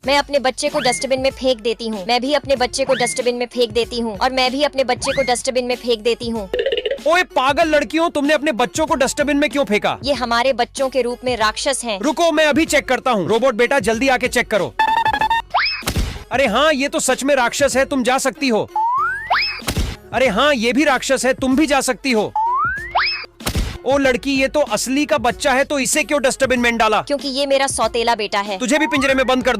मैं अपने बच्चे को डस्टबिन में फेंक देती हूँ। मैं भी अपने बच्चे को डस्टबिन में फेंक देती हूँ। और मैं भी अपने बच्चे को डस्टबिन में फेंक देती हूँ। ओए पागल लड़कियों, तुमने अपने बच्चों को डस्टबिन में क्यों फेंका? ये हमारे बच्चों के रूप में राक्षस हैं। रुको, मैं अभी चेक करता हूँ। रोबोट बेटा जल्दी आके चेक करो। अरे हाँ, ये तो सच में राक्षस है, तुम जा सकती हो। अरे हाँ, ये भी राक्षस है, तुम भी जा सकती हो। ओ लड़की, ये तो असली का बच्चा है, तो इसे क्यों डस्टबिन में डाला? क्योंकि ये मेरा सौतेला बेटा है। तुझे भी पिंजरे में बंद कर दूंगा।